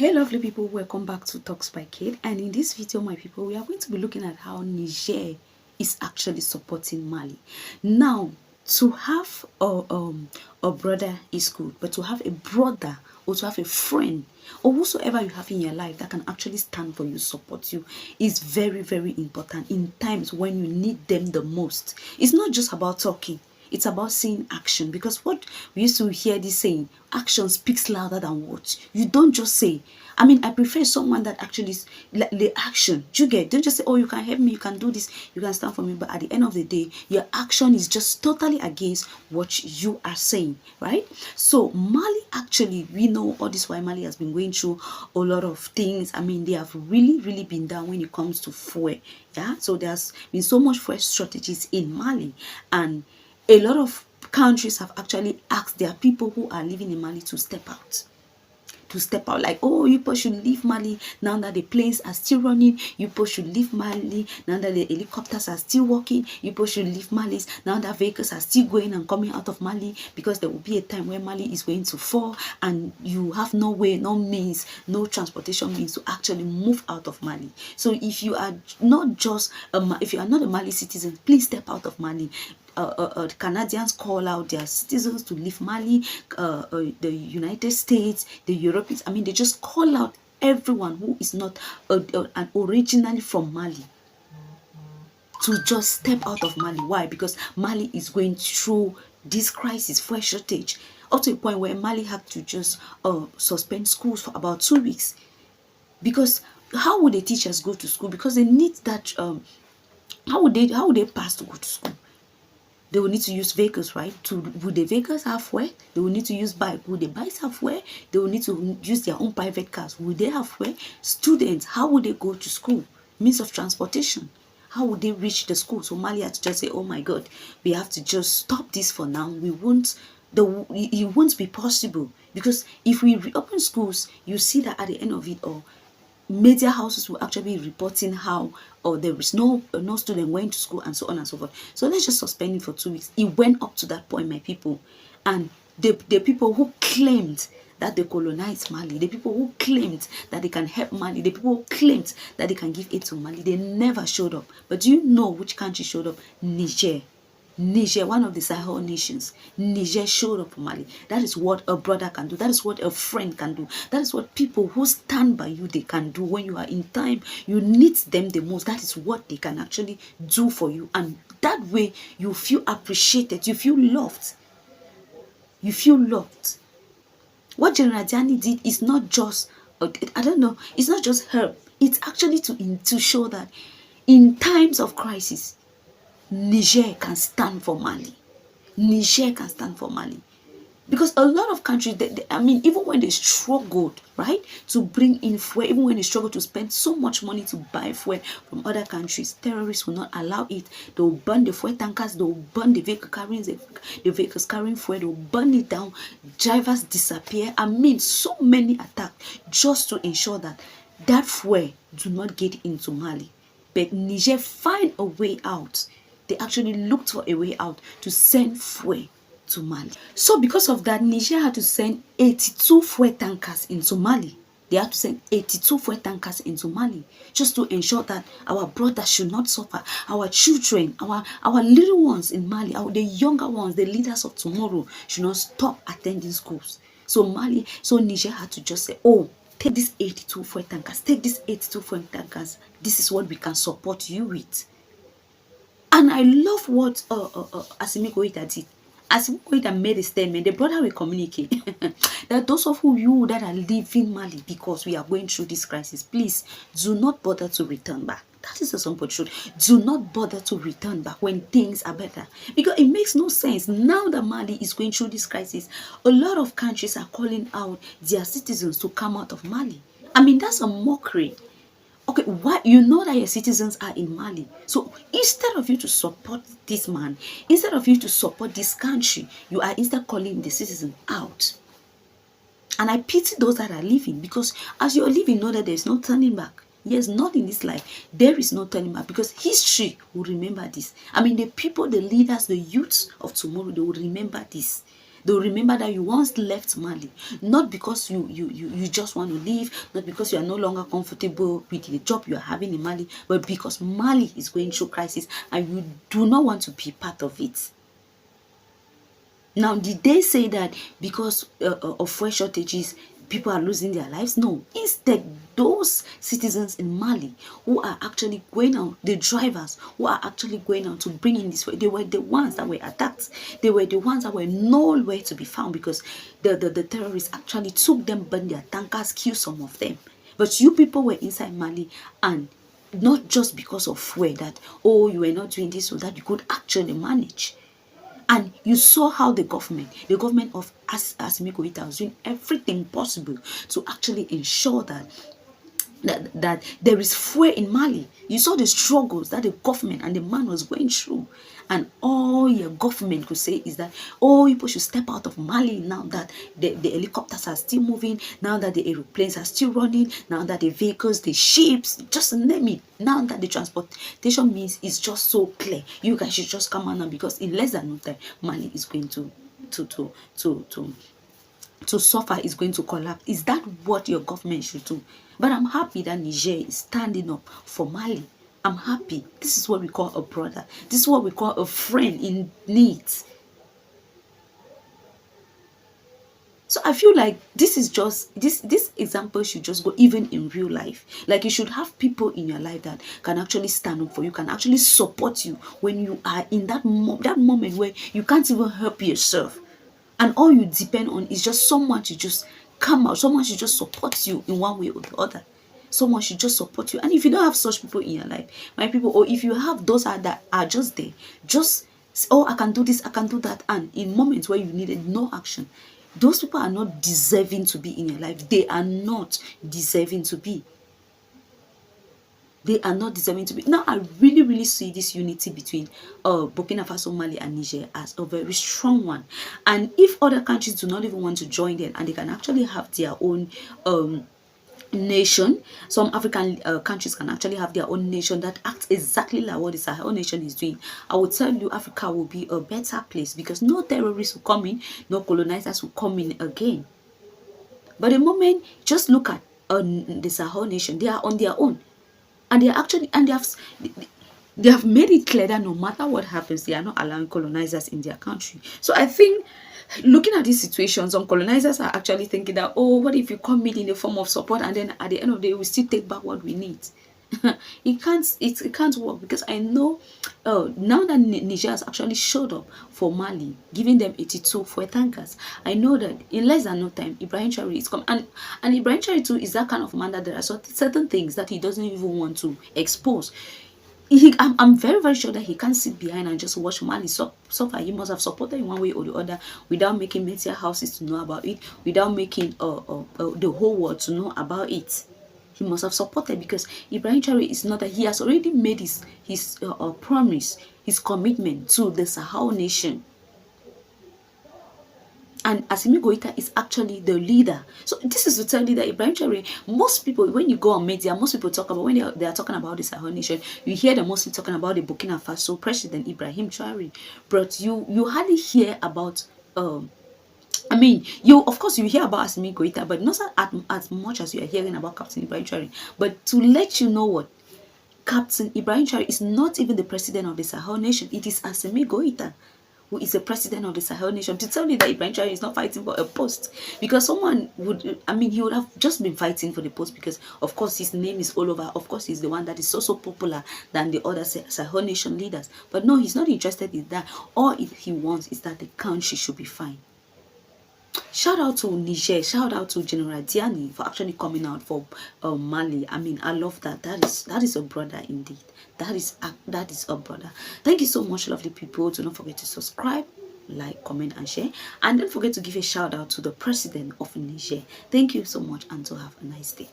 Hey lovely people, welcome back to Talks by Kate, and in this video my people we are going to be looking at how Niger is actually supporting Mali. Now, to have a brother is good, but to have a brother or to have a friend or whosoever you have in your life that can actually stand for you, support you, is very, very important in times when you need them the most. It's not just about talking. It's about seeing action, because what we used to hear this saying, action speaks louder than words. You don't just say. I mean, I prefer someone that actually is like the action. Do you get? Don't just say, oh, you can help me, you can do this, you can stand for me. But at the end of the day, your action is just totally against what you are saying, right? So Mali, actually, we know all this why Mali has been going through a lot of things. I mean, they have really, really been down when it comes to fuel. Yeah, so there's been so much fuel strategies in Mali, and a lot of countries have actually asked their people who are living in Mali to step out. Like, oh, you people should leave Mali now that the planes are still running. You people should leave Mali now that the helicopters are still working. You people should leave Mali now that vehicles are still going and coming out of Mali, because there will be a time when Mali is going to fall and you have no way, no means, no transportation means to actually move out of Mali. So if you are not just if you are not a Mali citizen, please step out of Mali. Canadians call out their citizens to leave Mali, the United States, the Europeans. I mean, they just call out everyone who is not originally from Mali to just step out of Mali. Why? Because Mali is going through this crisis, fuel shortage, up to a point where Mali had to just suspend schools for about 2 weeks. Because how would the teachers go to school? Because they need that. How would they pass to go to school? They will need to use vehicles, right? Would the vehicles have fuel? They will need to use bike. Would the bikes have fuel? They will need to use their own private cars. Would they have fuel? Students, how would they go to school? Means of transportation. How would they reach the school? So Mali had to just say, oh my God, we have to just stop this for now. It won't be possible, because if we reopen schools, you see that at the end of it all, media houses will actually be reporting how there is no student going to school and so on and so forth. So let's just suspend it for 2 weeks. It went up to that point, my people. And the people who claimed that they colonized Mali, the people who claimed that they can help Mali, the people who claimed that they can give aid to Mali, they never showed up. But do you know which country showed up? Niger. Niger, one of the Sahel nations. Niger showed up for Mali. That is what a brother can do. That is what a friend can do. That is what people who stand by you, they can do when you are in time you need them the most. That is what they can actually do for you. And that way you feel appreciated. You feel loved. You feel loved. What General Diani did is not just, I don't know, it's not just help. It's actually to show that in times of crisis, Niger can stand for Mali. Niger can stand for Mali. Because a lot of countries, I mean, even when they struggled, right, to bring in fuel, even when they struggle to spend so much money to buy fuel from other countries, terrorists will not allow it. They will burn the fuel tankers, they will burn the vehicles carrying fuel, they will burn it down, drivers disappear. I mean, so many attacks just to ensure that that fuel do not get into Mali. But Niger find a way out. They actually looked for a way out to send fuel to Mali. So because of that, Niger had to send 82 fuel tankers into Mali. They had to send 82 fuel tankers into Mali just to ensure that our brothers should not suffer. Our children, our little ones in Mali, the younger ones, the leaders of tomorrow, should not stop attending schools. So Niger had to just say, oh, take these 82 fuel tankers, take these 82 fuel tankers. This is what we can support you with. And I love what Assimi Goïta did. Assimi Goïta made a statement. The brother will communicate. That those of you that are leaving Mali because we are going through this crisis, please do not bother to return back. That is the simple truth. Do not bother to return back when things are better. Because it makes no sense. Now that Mali is going through this crisis, a lot of countries are calling out their citizens to come out of Mali. I mean, that's a mockery. Okay, why? You know that your citizens are in Mali. So instead of you to support this man, instead of you to support this country, you are instead calling the citizen out. And I pity those that are living, because as you're living, know that there's no turning back. Yes, not in this life. There is no turning back, because history will remember this. I mean, the people, the leaders, the youths of tomorrow, they will remember this. They'll remember that you once left Mali, not because you just want to leave, not because you are no longer comfortable with the job you are having in Mali, but because Mali is going through crisis and you do not want to be part of it. Now, did they say that because of fuel shortages, people are losing their lives? No. Instead, those citizens in Mali who are actually going out, the drivers who are actually going out to bring in this way, they were the ones that were attacked. They were the ones that were nowhere to be found because the terrorists actually took them, burned their tankers, killed some of them. But you people were inside Mali, and not just because of fuel that, oh, you were not doing this or that, you could actually manage. And you saw how the government of Assimi Goïta was doing everything possible to actually ensure that there is fuel in Mali. You saw the struggles that the government and the man was going through. And all your government could say is that, oh, people should step out of Mali now that the helicopters are still moving, now that the aeroplanes are still running, now that the vehicles, the ships, just name it, now that the transportation means is just so clear. You guys should just come on now, because in less than no time, Mali is going to suffer, is going to collapse. Is that what your government should do? But I'm happy that Niger is standing up for Mali. I'm happy. This is what we call a brother. This is what we call a friend in need. So I feel like this is just this example should just go even in real life. Like, you should have people in your life that can actually stand up for you, can actually support you when you are in that moment where you can't even help yourself. And all you depend on is just someone to just come out, someone should just support you in one way or the other. Someone should just support you. And if you don't have such people in your life, my people, or if you have those that are just there, just, oh, I can do this, I can do that, and in moments where you needed no action, those people are not deserving to be in your life. They are not deserving to be. They are not deserving to be. Now, I really see this unity between Burkina Faso, Mali, and Niger as a very strong one. And if other countries do not even want to join them, and they can actually have their own nation, some African countries can actually have their own nation that acts exactly like what the Sahel nation is doing, I will tell you Africa will be a better place, because no terrorists will come in, no colonizers will come in again. But the moment, just look at the Sahel nation, they are on their own. And they are actually, and they have made it clear that no matter what happens, they are not allowing colonizers in their country. So I think, looking at these situations, some colonizers are actually thinking that, oh, what if you come in the form of support, and then at the end of the day, we still take back what we need? it can't work, because I know now that Niger has actually showed up for Mali, giving them 82 fuel tankers, I know that in less than no time, Ibrahim Traoré is coming. And Ibrahim Traoré too is that kind of man that there are certain things that he doesn't even want to expose. I'm very sure that he can't sit behind and just watch Mali suffer. He must have supported in one way or the other without making media houses to know about it, without making the whole world to know about it. He must have supported, because Ibrahim Traoré is not that he has already made his promise, his commitment to the Sahel nation. And Assimi Goïta is actually the leader. So this is to tell you that Ibrahim Traoré, most people, when you go on media, most people talk about, when they are talking about the Sahel nation, you hear them mostly talking about the Burkina Faso president, Ibrahim Traoré. But you hardly hear about I mean, of course you hear about Assimi Goïta, but not as much as you are hearing about Captain Ibrahim Traoré. But to let you know what, Captain Ibrahim Traoré is not even the president of the Sahel nation. It is Assimi Goïta who is the president of the Sahel nation. To tell you that Ibrahim Traoré is not fighting for a post, because someone would, I mean, he would have just been fighting for the post, because of course his name is all over. Of course he's the one that is so popular than the other Sahel nation leaders. But no, he's not interested in that. All he wants is that the country should be fine. Shout out to Niger, shout out to General Diani for actually coming out for Mali. I mean, I love that. That is a brother indeed. That is a brother. Thank you so much, lovely people. Do not forget to subscribe, like, comment, and share. And don't forget to give a shout out to the president of Niger. Thank you so much, and to have a nice day.